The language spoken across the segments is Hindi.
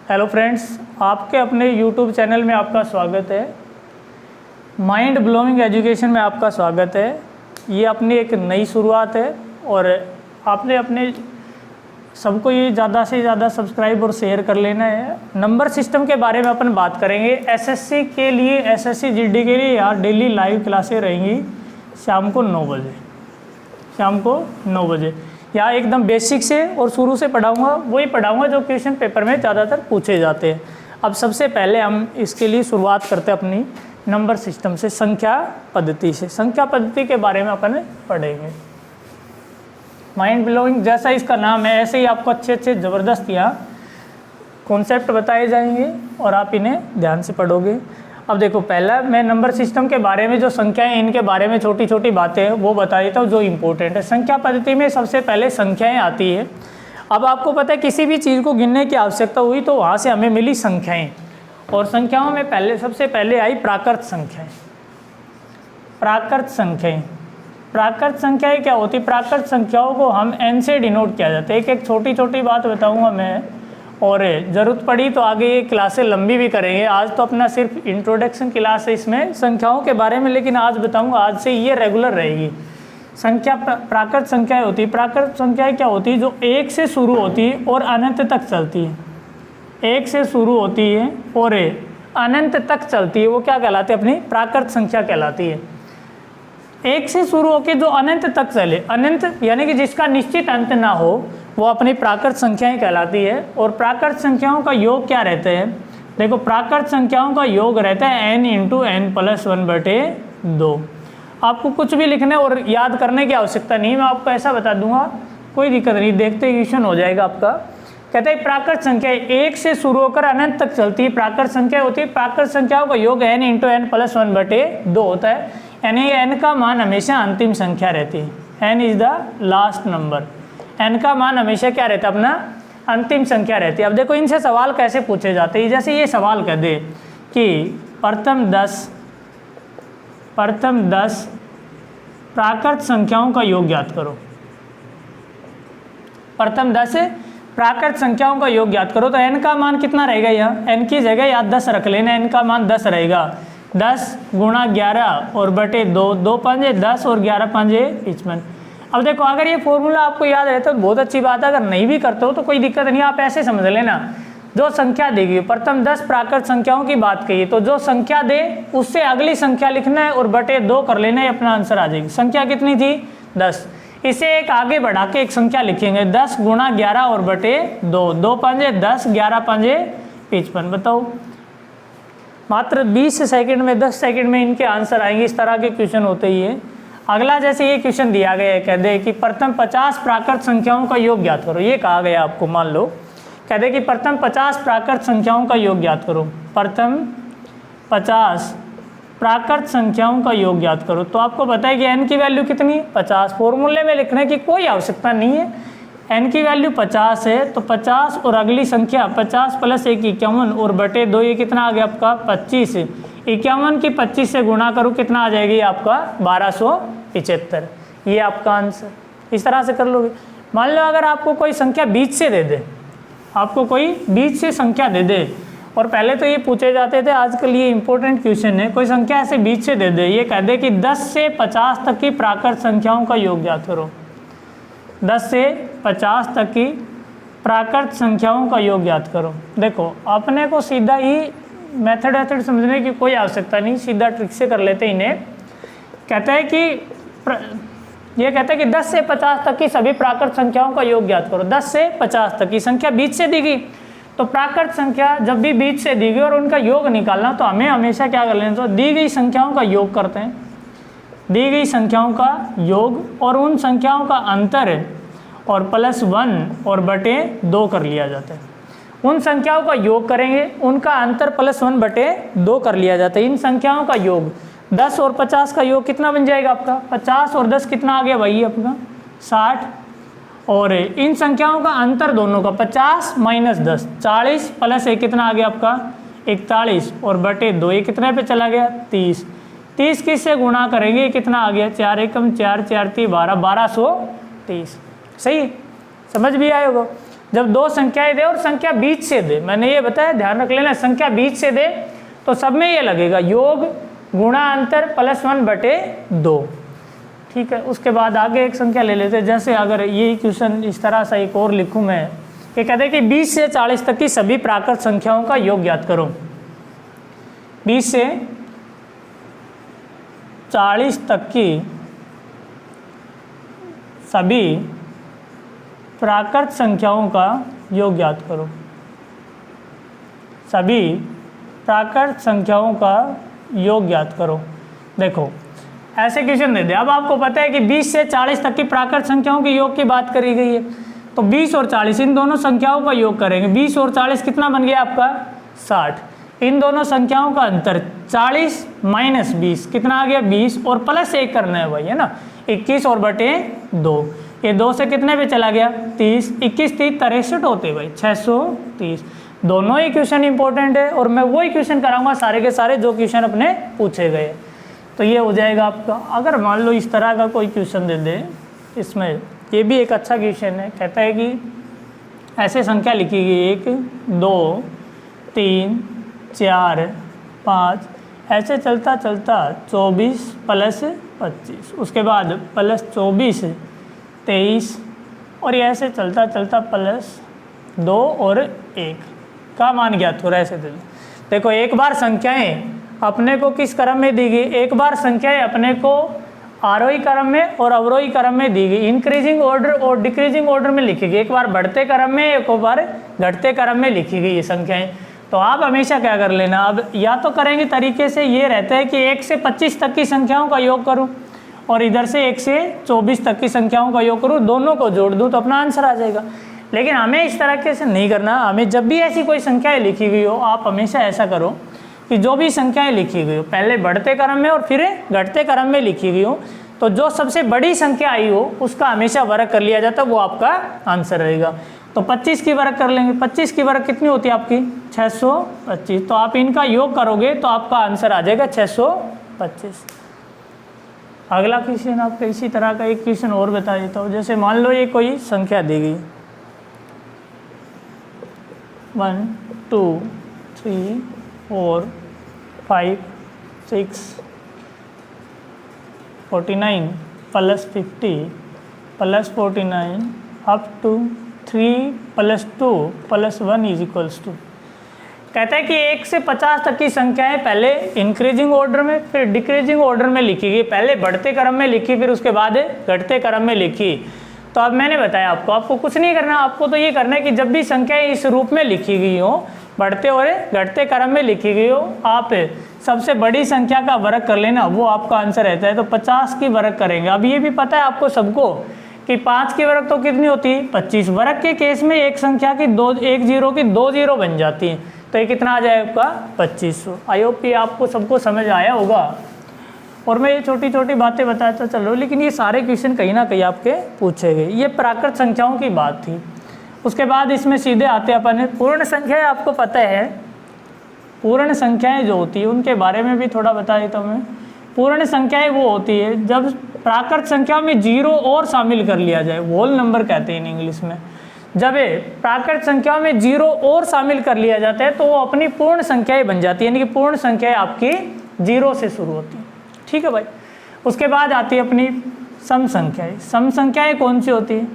हेलो फ्रेंड्स, आपके अपने यूट्यूब चैनल में आपका स्वागत है। माइंड ब्लोइंग एजुकेशन में आपका स्वागत है। ये अपनी एक नई शुरुआत है और आपने अपने सबको ये ज़्यादा से ज़्यादा सब्सक्राइब और शेयर कर लेना है। नंबर सिस्टम के बारे में अपन बात करेंगे। एसएससी के लिए, एसएससी जीडी के लिए यहाँ डेली लाइव क्लासें रहेंगी शाम को 9 बजे। शाम को 9 बजे यहाँ एकदम बेसिक से और शुरू से पढ़ाऊँगा, वही पढ़ाऊँगा जो क्वेश्चन पेपर में ज़्यादातर पूछे जाते हैं। अब सबसे पहले हम इसके लिए शुरुआत करते हैं अपनी नंबर सिस्टम से, संख्या पद्धति से। संख्या पद्धति के बारे में अपन पढ़ेंगे। माइंड ब्लोइंग जैसा इसका नाम है, ऐसे ही आपको अच्छे अच्छे ज़बरदस्त यहाँ कॉन्सेप्ट बताए जाएंगे और आप इन्हें ध्यान से पढ़ोगे। अब देखो, पहला मैं नंबर सिस्टम के बारे में जो संख्याएं, इनके बारे में छोटी छोटी बातें हैं वो बता देता हूँ जो इम्पोर्टेंट है। संख्या पद्धति में सबसे पहले संख्याएं आती है। अब आपको पता है किसी भी चीज़ को गिनने की आवश्यकता हुई तो वहाँ से हमें मिली संख्याएं, और संख्याओं में सबसे पहले आई प्राकृत संख्याएं। प्राकृत संख्याएं, प्राकृत संख्याएं क्या होती? प्राकृत संख्याओं को हम n से डिनोट किया जाता है। एक एक छोटी छोटी बात बताऊंगा मैं, और ज़रूरत पड़ी तो आगे ये क्लासें लंबी भी करेंगे। आज तो अपना सिर्फ इंट्रोडक्शन क्लास है इसमें संख्याओं के बारे में, लेकिन आज बताऊंगा, आज से ये रेगुलर रहेगी। संख्या प्राकृत संख्याएं होती है। प्राकृत संख्याएं क्या होती है? जो 1 से शुरू होती है और अनंत तक चलती है। 1 से शुरू होती है और अनंत तक चलती है, वो क्या कहलाती है? अपनी प्राकृत संख्या कहलाती है। 1 से शुरू होकर जो अनंत तक चले, अनंत यानी कि जिसका निश्चित अंत ना हो, वो अपनी प्राकृत संख्याएं कहलाती है। और प्राकृत संख्याओं का योग क्या रहता है? देखो, प्राकृत संख्याओं का योग रहता है n × n+1/2। आपको कुछ भी लिखने और याद करने की आवश्यकता नहीं, मैं आपको ऐसा बता दूंगा, कोई दिक्कत नहीं, देखते क्वेश्चन हो जाएगा आपका। कहते हैं प्राकृत संख्या 1 से शुरू होकर अनंत तक चलती है, प्राकृत संख्या होती है। प्राकृत संख्याओं का योग n × n+1/2 होता है, यानी n का मान हमेशा अंतिम संख्या रहती है। n is the last number. n का मान हमेशा क्या रहता है? अपना अंतिम संख्या रहती है। अब देखो, इनसे सवाल कैसे पूछे जाते हैं। जैसे ये सवाल कह दे कि प्रथम 10 प्राकृत संख्याओं का योग ज्ञात करो। प्रथम 10 प्राकृत संख्याओं का योग ज्ञात करो, तो n का मान कितना रहेगा? यहाँ n की जगह या 10 रख लेना, n का मान 10 रहेगा। 10 × 11 और बटे 2, 2 पंजे 10 और 11 पंजे 55। अब देखो, अगर ये फॉर्मूला आपको याद रहता है तो बहुत अच्छी बात है, अगर नहीं भी करते हो तो कोई दिक्कत नहीं, आप ऐसे समझ लेना। जो संख्या देगी, प्रथम 10 प्राकृत संख्याओं की बात कही, तो जो संख्या दे उससे अगली संख्या लिखना है और बटे 2 कर लेना है, अपना आंसर आ जाएगी। संख्या कितनी थी? 10। इसे एक आगे बढ़ा के एक संख्या लिखेंगे, 10 × 11 और बटे 2, 2 पंजे 10, 11 पंजे 55। बताओ, मात्र 20 सेकंड में, 10 सेकंड में इनके आंसर आएंगे। इस तरह के क्वेश्चन होते ही है। अगला, जैसे ये क्वेश्चन दिया गया है, कह दे कि प्रथम 50 प्राकृत संख्याओं का योग ज्ञात करो। ये कहा गया आपको, मान लो कह दे कि प्रथम 50 प्राकृत संख्याओं का योग ज्ञात करो। प्रथम 50 प्राकृत संख्याओं का योग ज्ञात करो, तो आपको बताए कि n की वैल्यू कितनी? 50। फॉर्मूले में लिखने की कोई आवश्यकता नहीं है। n की वैल्यू 50 है, तो 50 और अगली संख्या 50 + 1 51 और बटे 2, ये कितना आ गया आपका? 25। 51 की 25 से गुणा करो, कितना आ जाएगी आपका? 1275। ये आपका आंसर। इस तरह से कर लोगे। मान लो अगर आपको कोई संख्या बीच से दे दे, आपको कोई बीच से संख्या दे दे, और पहले तो ये पूछे जाते थे, आजकल ये इंपॉर्टेंट क्वेश्चन है, कोई संख्या ऐसे बीच से दे दे, ये कह दे कि 10 से 50 तक की प्राकृत संख्याओं का योग ज्ञात करो। 10 से 50 तक की प्राकृत संख्याओं का योग ज्ञात करो। देखो, अपने को सीधा ही मेथड समझने की कोई आवश्यकता नहीं, सीधा ट्रिक से कर लेते इन्हें। कहता है कि ये कहता है कि 10 से 50 तक की सभी प्राकृत संख्याओं का योग ज्ञात करो। 10 से 50 तक की संख्या बीच से दी गई, तो प्राकृत संख्या जब भी बीच से दी गई और उनका योग निकालना, तो हमें हमेशा क्या कर लेना? तो दी गई संख्याओं का योग करते हैं, दी गई संख्याओं का योग और उन संख्याओं का अंतर और +1 और बटे 2 कर लिया जाता है। उन संख्याओं का योग करेंगे, उनका अंतर +1 बटे 2 कर लिया जाता है। इन संख्याओं का योग 10 और 50 का योग कितना बन जाएगा आपका? 50 और 10 कितना आ गया भाई आपका? 60। और इन संख्याओं का अंतर दोनों का 50 - 10, 40 + 1 कितना आ गया आपका? 41 और बटे 2, ये कितने पे चला गया? 30। 30 किससे गुणा करेंगे? कितना आ गया? 4 एकम 4, 4 × 3 12, 1230। सही, समझ भी आए होगा। जब दो संख्याएं दे और संख्या बीच से दे, मैंने ये बताया, ध्यान रख लेना, संख्या बीच से दे तो सब में ये लगेगा योग गुणा अंतर प्लस 1/2। ठीक है, उसके बाद आगे एक संख्या ले लेते हैं। जैसे अगर ये क्वेश्चन इस तरह से एक और लिखूं मैं, ये कहते हैं कि 20 से 40 तक की सभी प्राकृत संख्याओं का योग ज्ञात करो। 20 से 40 तक की सभी प्राकृत संख्याओं का योग ज्ञात करो। सभी प्राकृत संख्याओं का योग ज्ञात करो। देखो ऐसे क्वेश्चन दे दे, अब आपको पता है कि 20 से 40 तक की प्राकृत संख्याओं के योग की बात करी गई है, तो 20 और 40 इन दोनों संख्याओं का योग करेंगे। 20 और 40 कितना बन गया आपका 60। इन दोनों संख्याओं का अंतर 40 माइनस 20 कितना आ गया 20, और प्लस 1 करना है भाई, है ना, 21 और बटे 2। ये 2 से कितने पे चला गया 30, 21 30 63 होते भाई 630। दोनों ही क्वेश्चन इंपॉर्टेंट है और मैं वही क्वेश्चन कराऊंगा सारे के सारे जो क्वेश्चन अपने पूछे गए। तो ये हो जाएगा आपका। अगर मान लो इस तरह का कोई क्वेश्चन दे दे, इसमें ये भी एक अच्छा क्वेश्चन है, कहता है कि ऐसे संख्या लिखी गई 1 2 3 4 5, ऐसे चलता चलता 24 प्लस 25, उसके बाद प्लस 24 23, और ये ऐसे चलता चलता प्लस 2 और 1 का मान ज्ञात हो रहा है। ऐसे देखो एक बार संख्याएं अपने को किस क्रम में दी गई, एक बार संख्याएं अपने को आरोही क्रम में और अवरोही क्रम में दी गई, इंक्रीजिंग ऑर्डर और डिक्रीजिंग ऑर्डर में लिखी गई, एक बार बढ़ते क्रम में एक बार घटते क्रम में लिखी गई ये संख्याएं। तो आप हमेशा क्या कर लेना, अब या तो करेंगे तरीके से ये रहता है कि 1 से 25 तक की संख्याओं का योग करूं और इधर से 1 से 24 तक की संख्याओं का योग करूं, दोनों को जोड़ दूं तो अपना आंसर आ जाएगा। लेकिन हमें इस तरह से नहीं करना। हमें जब भी ऐसी कोई संख्याएं लिखी गई हो, आप हमेशा ऐसा करो कि जो भी संख्याएं लिखी गई हो पहले बढ़ते क्रम में और फिर घटते क्रम में लिखी गई हो, तो जो सबसे बड़ी संख्या आई हो उसका हमेशा वर्ग कर लिया जाता है, वो आपका आंसर रहेगा। तो 25 की वर्ग कर लेंगे, 25 की वर्ग कितनी होती है आपकी 625, तो आप इनका योग करोगे तो आपका आंसर आ जाएगा 625। अगला क्वेश्चन आपका इसी तरह का एक क्वेश्चन और बता देता हूँ। जैसे मान लो ये कोई संख्या दी गई 1 2 3 4 5 6 49 plus 50 plus 49 up to 3 plus 2 plus 1 is equals to. कहता है कि 1 से 50 तक की संख्याएं पहले इंक्रीजिंग ऑर्डर में फिर डिक्रीजिंग ऑर्डर में लिखी गई, पहले बढ़ते क्रम में लिखी फिर उसके बाद घटते क्रम में लिखी। तो अब मैंने बताया आपको कुछ नहीं करना, आपको तो ये करना है कि जब भी संख्याएं इस रूप में लिखी गई हो, बढ़ते और घटते क्रम में लिखी गई हो, आप सबसे बड़ी संख्या का वर्ग कर लेना, वो आपका आंसर रहता है। तो 50 की वर्ग करेंगे। अब ये भी पता है आपको सबको कि 5 की वर्ग तो कितनी होती है 25। वर्ग के केस में एक संख्या की एक जीरो की 2 जीरो बन जाती है, तो ये कितना आ जाए आपका 2500। आई होप ये आपको सबको समझ आया होगा। और मैं ये छोटी छोटी बातें बताता चल रहा हूँ, लेकिन ये सारे क्वेश्चन कहीं ना कहीं आपके पूछे गए। ये प्राकृत संख्याओं की बात थी। उसके बाद इसमें सीधे आते अपन पूर्ण संख्याएं। आपको पता है पूर्ण संख्याएं जो होती है उनके बारे में भी थोड़ा बता देता हूँ मैं। पूर्ण संख्याएं वो होती है जब प्राकृत संख्या में 0 और शामिल कर लिया जाए, होल नंबर कहते हैं इंग्लिश में। जब प्राकृत संख्या में 0 और शामिल कर लिया जाता है तो वो अपनी पूर्ण संख्याएं बन जाती है, यानी कि पूर्ण संख्याएं आपकी 0 से शुरू होती है। ठीक है भाई। उसके बाद आती है अपनी सम संख्याएं। सम संख्याएं कौन सी होती है?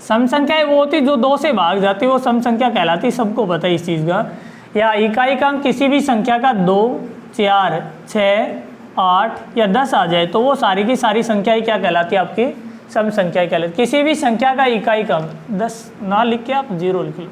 सम संख्याएं वो होती जो 2 से भाग जाती है, वो सम संख्या कहलाती है। सबको पता है इस चीज़ का। या इकाई का अंक किसी भी संख्या का 2 4 6 8 या 10 आ जाए तो वो सारी की सारी संख्याएं क्या कहलाती है आपकी सम संख्याएं कहलाती। किसी भी संख्या का इकाई का अंक 10 ना लिख के आप 0 लिख लो,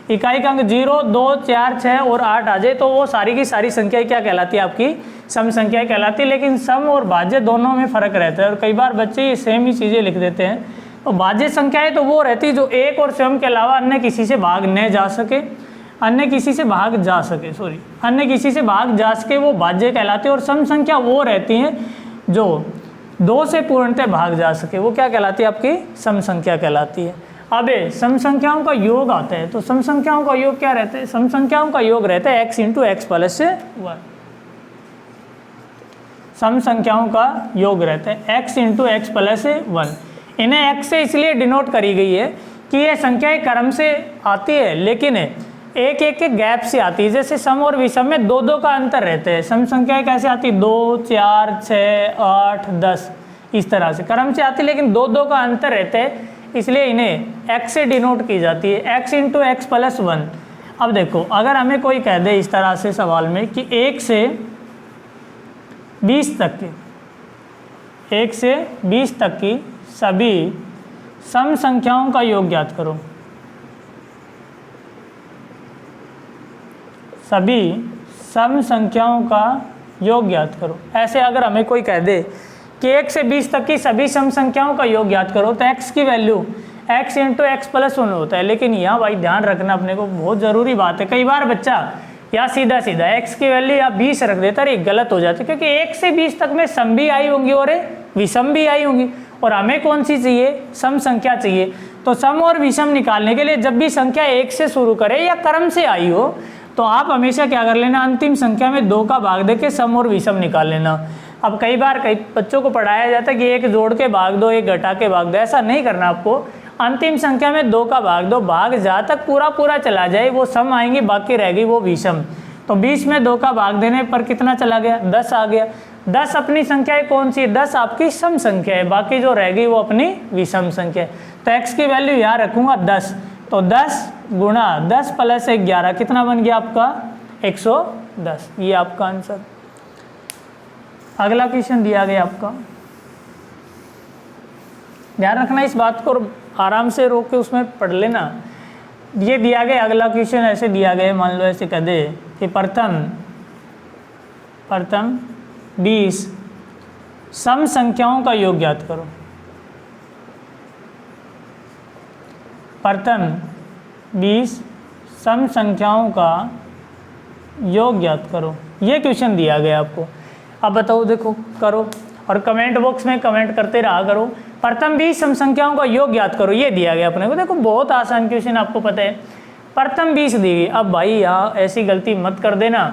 इकाई का अंक 0 2 4 6 और 8 आ जाए तो वो सारी की सारी संख्याएं क्या कहलाती है आपकी सम संख्याएं कहलाती है। लेकिन सम और भाज्य दोनों में फ़र्क रहता है और कई बार बच्चे ये सेम ही चीज़ें लिख देते हैं। तो भाज्य संख्याएं तो वो रहती जो एक और स्वयं के अलावा अन्य किसी से भाग न जा सके, अन्य किसी से भाग जा सके, अन्य किसी से भाग जा सके, वो भाज्य कहलाते हैं। और सम संख्या वो रहती हैं जो 2 से पूर्णतः भाग जा सके, वो क्या कहलाती है आपकी सम संख्या कहलाती है। अब सम संख्याओं का योग आता है तो सम संख्याओं का योग क्या रहता है? सम संख्याओं का योग रहता है x × x + 1। सम संख्याओं का योग रहता है x × x + 1। इन्हें x से इसलिए डिनोट करी गई है कि ये संख्याएं क्रम से आती है लेकिन एक एक के गैप से आती है। जैसे सम और विषम में 2-2 का अंतर रहते हैं। सम संख्याएं कैसे आती, 2, 4, 6, 8, 10 इस तरह से क्रम से आती, लेकिन 2-2 का अंतर रहता है, इसलिए इन्हें x से डिनोट की जाती है, x इंटू एक्स प्लस 1। अब देखो, अगर हमें कोई कह दे इस तरह से सवाल में कि 1 से 20 तक की 1 से 20 तक की सभी सम संख्याओं का योग ज्ञात करो, सभी सम संख्याओं का योग ज्ञात करो। ऐसे अगर हमें कोई कह दे कि 1 से 20 तक की सभी सम संख्याओं का योग ज्ञात करो, तो x की value x into x plus 1 होता है। लेकिन यहाँ भाई ध्यान रखना अपने को, बहुत ज़रूरी बात है। कई बार बच्चा या सीधा सीधा x की वैल्यू या 20 रख देता है, ये गलत हो जाता है, क्योंकि 1 से 20 तक में सम भी आई होंगी और विषम भी आई होंगी, और हमें कौन सी चाहिए, सम संख्या चाहिए। तो सम और विषम निकालने के लिए जब भी संख्या 1 से शुरू करे या क्रम से आई हो, तो आप हमेशा क्या कर लेना, अंतिम संख्या में 2 का भाग देके सम और विषम निकाल लेना। अब कई बार कई बच्चों को पढ़ाया जाता है कि एक जोड़ के भाग दो, एक घटा के भाग दो, ऐसा नहीं करना आपको। अंतिम संख्या में 2 का भाग दो, भाग जहाँ तक पूरा चला जाए वो सम आएंगी, बाकी रहेगी वो विषम। तो 20 में 2 का भाग देने पर कितना चला गया, 10 आ गया। 10 अपनी संख्या है कौन सी, 10 आपकी सम संख्या है, बाकी जो रहेगी वो अपनी विषम संख्या है। तो x की वैल्यू यहाँ रखूँगा 10, तो 10 गुणा 10 प्लस 11 कितना बन गया आपका, 110। ये आपका आंसर। अगला क्वेश्चन दिया गया आपका, ध्यान रखना इस बात को, आराम से रोक के उसमें पढ़ लेना। ये दिया गया अगला क्वेश्चन ऐसे दिया गया, मान लो ऐसे कह दे कि प्रथम 20 सम संख्याओं का योग ज्ञात करो। प्रथम 20 सम संख्याओं का योग ज्ञात करो, ये क्वेश्चन दिया गया आपको। अब बताओ, देखो करो, और कमेंट बॉक्स में कमेंट करते रहा करो। प्रथम 20 सम संख्याओं का योग ज्ञात करो, ये दिया गया अपने को। देखो बहुत आसान क्वेश्चन, आपको पता है। प्रथम 20 दी गई। अब भाई यहाँ ऐसी गलती मत कर देना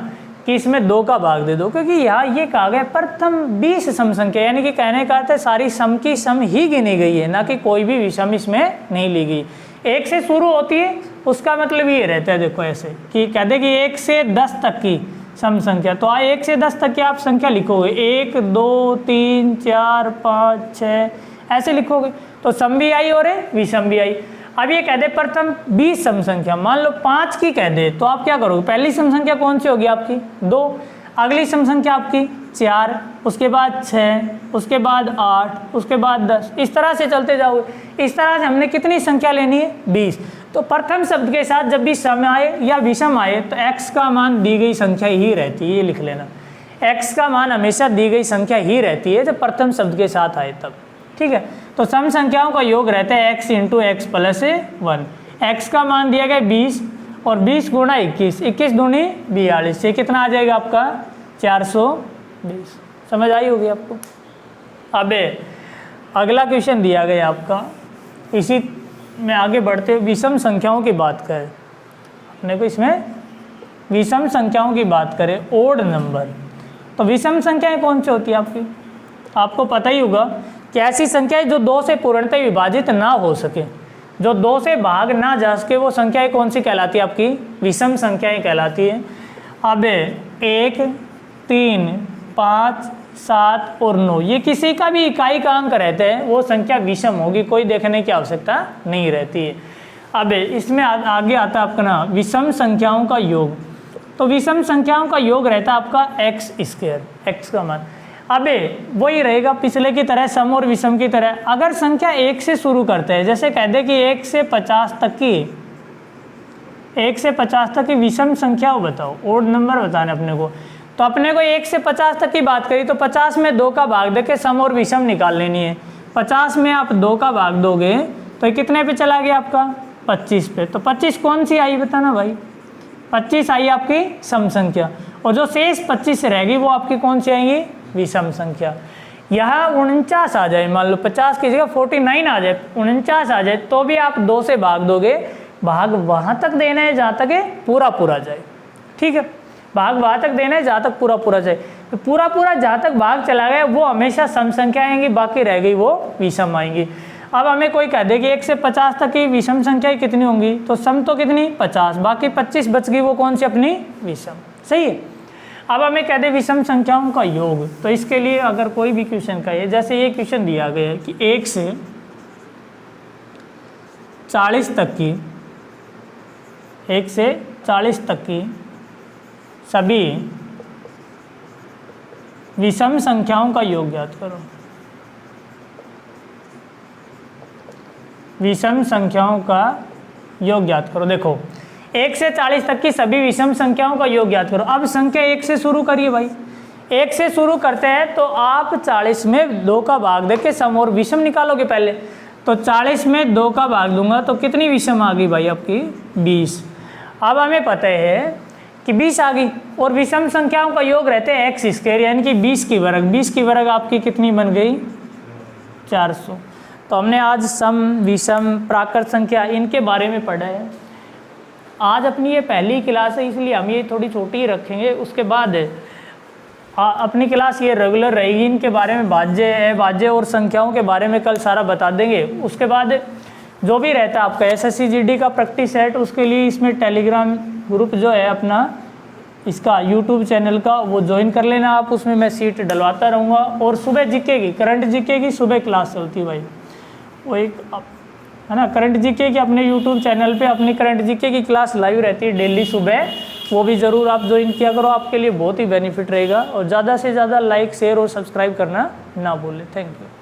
कि इसमें 2 का भाग दे दो, क्योंकि यहाँ ये कहा गया प्रथम 20 सम संख्या, यानी कि कहने का अर्थ है सारी सम की सम ही गिनी गई है, ना कि कोई भी विषम इसमें नहीं ली गई। 1 से शुरू होती है, उसका मतलब ये रहता है, देखो ऐसे कि कहते कि 1 से 10 तक की सम संख्या, तो 1 से 10 तक की आप संख्या लिखोगे, 1, 2, 3, 4, 5, 6 ऐसे लिखोगे, तो सम भी आई और विषम भी आई। अब ये कह दे प्रथम 20 सम संख्या, मान लो 5 की कह दे, तो आप क्या करोगे, पहली सम संख्या कौन सी होगी आपकी, 2, अगली सम संख्या आपकी 4, उसके बाद 6, उसके बाद 8, उसके बाद 10, इस तरह से चलते जाओगे। इस तरह से हमने कितनी संख्या लेनी है, 20। तो प्रथम शब्द के साथ जब भी सम आए या विषम आए, तो x का मान दी गई संख्या ही रहती है, ये लिख लेना। x का मान हमेशा दी गई संख्या ही रहती है जब प्रथम शब्द के साथ आए तब, ठीक है। तो सम संख्याओं का योग रहता है x into x plus 1। x का मान दिया गया 20, और 20 गुणा 21, 21 दूनी 42, ये कितना आ जाएगा आपका, 420। समझ आई होगी आपको। अब अगला क्वेश्चन दिया गया आपका, इसी में आगे बढ़ते हुए विषम संख्याओं की बात करें अपने को, इसमें विषम संख्याओं की बात करें, ओड नंबर। तो विषम संख्याएं कौन सी होती है आपकी, आपको पता ही होगा कि ऐसी संख्याएं जो 2 से पूर्णतः विभाजित ना हो सके, जो 2 से भाग ना जा सके, वो संख्याएं कौन सी कहलाती है आपकी, विषम संख्याएं कहलाती है। अब 1, 3, 5, 7 और 9 ये किसी का भी इकाई का अंक रहते हैं, वो संख्या विषम होगी, कोई देखने की आवश्यकता नहीं रहती है। अब इसमें आगे आता है आपका ना विषम संख्याओं का योग। तो विषम संख्याओं का योग रहता है आपका x स्क्वायर, x का मान। अब वही रहेगा पिछले की तरह, सम और विषम की तरह। अगर संख्या 1 से शुरू करते हैं, जैसे कहते हैं कि 1 से 50 तक की विषम संख्या हो, बताओ ओड नंबर बताने अपने को। तो अपने को 1 से 50 तक की बात करी, तो 50 में 2 का भाग देके सम और विषम निकाल लेनी है। 50 में आप 2 का भाग दोगे तो कितने पे चला गया आपका, 25 पे। तो 25 कौन सी आई बताना भाई, 25 आई आपकी सम संख्या, और जो शेष 25 रहेगी वो आपकी कौन सी आएंगी, विषम संख्या। यहाँ 49 आ जाए, मान लो 50 की जगह 49 आ जाए, 49 आ जाए, तो भी आप 2 से भाग दोगे, भाग वहाँ तक देना है जहाँ तक पूरा जाए, ठीक है। भाग वहाँ तक देना है जहाँ तक पूरा जाए। तो पूरा जहाँ तक भाग चला गया वो हमेशा सम संख्या आएंगी, बाकी रह गई वो विषम आएंगी। अब हमें कोई कह दे कि 1 से 50 तक की विषम संख्याएं कितनी होंगी, तो सम तो कितनी 50, बाकी 25 बच गई, वो कौन सी अपनी विषम। सही है। अब हमें कह दे विषम संख्याओं का योग, तो इसके लिए अगर कोई भी क्वेश्चन का है, जैसे ये क्वेश्चन दिया गया है कि 1 से 40 तक की, 1 से 40 तक की सभी विषम संख्याओं का योग ज्ञात करो। विषम संख्याओं का योग ज्ञात करो। देखो 1 से 40 तक की सभी विषम संख्याओं का योग ज्ञात करो। अब संख्या 1 से शुरू करिए भाई, 1 से शुरू करते हैं तो आप 40 में 2 का भाग देके सम और विषम निकालोगे पहले। तो 40 में 2 का भाग दूंगा तो कितनी विषम आ गई भाई आपकी 20। अब हमें पता है कि 20 आ गई, और विषम संख्याओं का योग रहते हैं एक्स स्क्वायर, यानी कि 20 की वर्ग। 20 की वर्ग आपकी कितनी बन गई 400। तो हमने आज सम, विषम, प्राकृत संख्या इनके बारे में पढ़ा है। आज अपनी ये पहली क्लास है, इसलिए हम ये थोड़ी छोटी ही रखेंगे। उसके बाद अपनी क्लास ये रेगुलर रहेगी। इनके बारे में भाज्य, अभाज्य और संख्याओं के बारे में कल सारा बता देंगे। उसके बाद जो भी रहता है आपका SSC GD का प्रैक्टिस सेट, उसके लिए इसमें टेलीग्राम ग्रुप जो है अपना, इसका यूट्यूब चैनल का, वो ज्वाइन कर लेना आप। उसमें मैं सीट डलवाता रहूँगा। और सुबह जीके की, करंट जीके की सुबह क्लास चलती है भाई, वो एक है ना, करंट जीके की अपने यूट्यूब चैनल पे अपनी करंट जीके की क्लास लाइव रहती है डेली सुबह। वो भी ज़रूर आप ज्वाइन किया करो, आपके लिए बहुत ही बेनिफिट रहेगा। और ज़्यादा से ज़्यादा लाइक, शेयर और सब्सक्राइब करना ना भूलें। Thank you.